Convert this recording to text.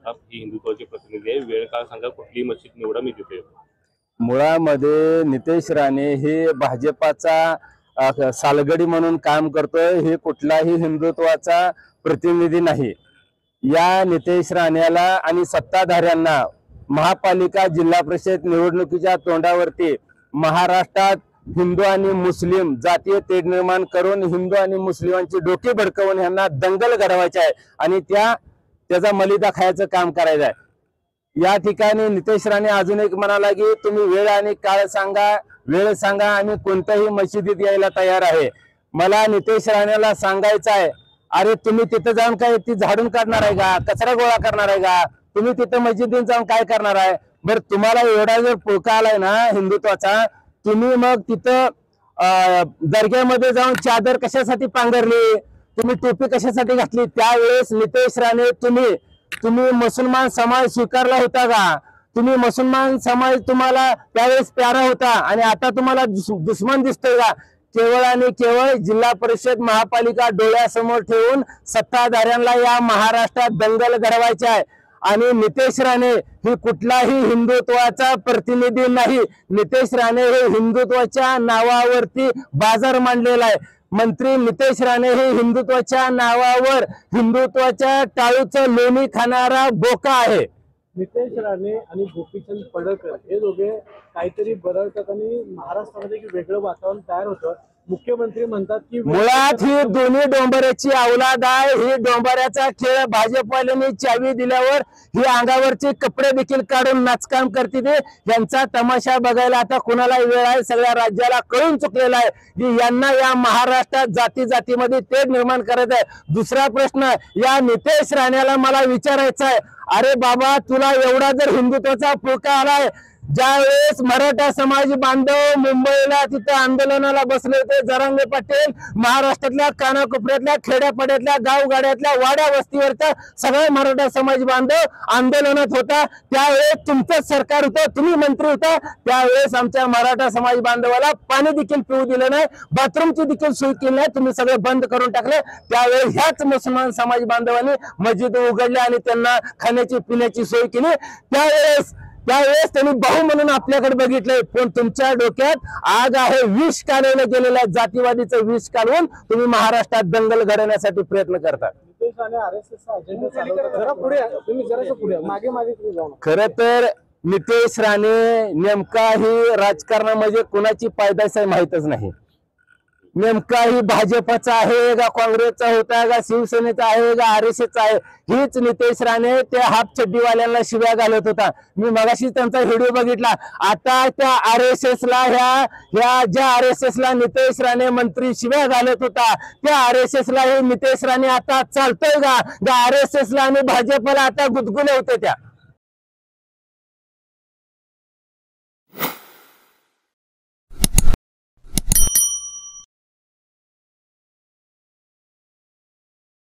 आता ही हिंदुत्वाची प्रतिनिधी आहे, वेळ काळ सांगा, कुठली मशीद निवडा, मी तिथे येतो. मुळामध्ये नितेश राणे हे भाजपाचा सालगडी म्हणून काम करतोय, हे कुठलाही हिंदुत्वाचा प्रतिनिधी नाही। या नितेश राणेला आणि सत्ताधाऱ्यांना महापालिका जिल्हा परिषद निवडणुकीच्या तोंडावरती महाराष्ट्रात हिंदू आणि मुस्लिम जातीय तेढ निर्माण करून हिंदू आणि मुस्लिमांची डोके भडकवून यांना दंगल घडवायची आहे आणि त्याचा मलिदा खायचं काम करायचं आहे। या ठिकाणी नितेश राणे अजून एक म्हणाला की तुम्ही वेळ आणि काळ सांगा, वेळ सांगा, आम्ही कोणत्याही मशिदीत यायला तयार आहे। मला नितेश राणेला सांगायचं आहे, अरे तुम्ही तिथे जाऊन काय ती झाडून काढणार आहे का, कचरा गोळा करणार आहे का, तुम्ही तिथे मस्जिदीत जाऊन काय करणार आहे? बरं तुम्हाला एवढा जर पुळका आलाय ना हिंदुत्वाचा, तुम्ही मग तिथं दर्ग्यामध्ये जाऊन चादर कशासाठी पांघरली, तुम्ही टोपी कशासाठी घातली? त्यावेळेस नितेश राणे तुम्ही मुसलमान समाज स्वीकारला होता का? तुम्ही मुसलमान समाज तुम्हाला त्यावेळेस प्यारा होता आणि आता तुम्हाला दुश्मन दिसतोय का? केवळ आणि केवळ जिल्हा परिषद महापालिका डोळ्यासमोर ठेवून सत्ताधाऱ्यांना या महाराष्ट्रात दंगल घडवायची आहे आणि नितेश राणे ही कुठलाही हिंदुत्वाचा प्रतिनिधी नाही। नितेश राणे हे हिंदुत्वाच्या नावावरती बाजार मांडलेला आहे। मंत्री नितेश राणे हे हिंदुत्वाच्या नावावर हिंदुत्वाच्या टाळूचं लोणी खाणारा बोका आहे। नितेश राणे आणि गोपीचंद पडळकर हे दोघे काहीतरी बरळतात आणि महाराष्ट्रामध्ये एक वेगळं वातावरण तयार होतं। मुख्यमंत्री म्हणतात की मुळात ही दोन्ही डोंबऱ्याची औलाद आहे। ही डोंबऱ्याचा खेळ भाजपवाल्यांनी चावी दिल्यावर ही अंगावरचे कपडे देखील काढून नाचकाम करते ते। यांचा तमाशा बघायला आता कुणाला वेळ आहे? सगळ्या राज्याला कळून चुकलेला आहे की यांना या महाराष्ट्रात जाती जातीमध्ये तेढ निर्माण करायचं आहे। दुसरा प्रश्न या नितेश राणेला मला विचारायचा आहे, अरे बाबा तुला एवढा जर हिंदुत्वाचा पुळका आलाय, ज्यावेळेस मराठा समाज बांधव मुंबईला तिथे आंदोलनाला बसले होते, जरांगे पाटील महाराष्ट्रातल्या कानाकोपऱ्यातल्या खेड्यापाड्यातल्या गावगाड्यातल्या वाड्या वस्तीवरचा सगळा मराठा समाज बांधव आंदोलनात होता, त्यावेळेस तुमचं सरकार होतं, तुम्ही मंत्री होता, त्यावेळेस आमच्या मराठा समाज बांधवाला पाणी देखील पिऊ दिलं नाही, बाथरूमची देखील सोय केली नाही, तुम्ही सगळं बंद करून टाकले। त्यावेळेस ह्याच मुसलमान समाज बांधवांनी मस्जिद उघडल्या आणि त्यांना खाण्याची पिण्याची सोय केली। त्यावेळेस त्यांनी भाऊ म्हणून आपल्याकडे बघितलंय, पण तुमच्या डोक्यात आग आहे, विष कालवलं गेलेलं आहे, जातीवादीचं विष कालवून तुम्ही महाराष्ट्रात दंगल घडवण्यासाठी प्रयत्न करता। खर तर नितेश राणे नेमका ही राजकारणामध्ये कोणाची पायदास आहे माहितच नाही। नेमका ही भाजपचा आहे का, काँग्रेसचा होता का, शिवसेनेचा आहे का, RSSचा आहे? हीच नितेश राणे त्या हाफ चड्डीवाल्यांना शिव्या घालत होता। मी मगाशी त्यांचा व्हिडिओ बघितला। आता त्या RSSला ज्या RSSला नितेश राणे मंत्री शिव्या घालत होता, त्या RSSला हे नितेश राणे आता चालतोय का? RSSला आणि भाजपला आता गुदगुले होते त्या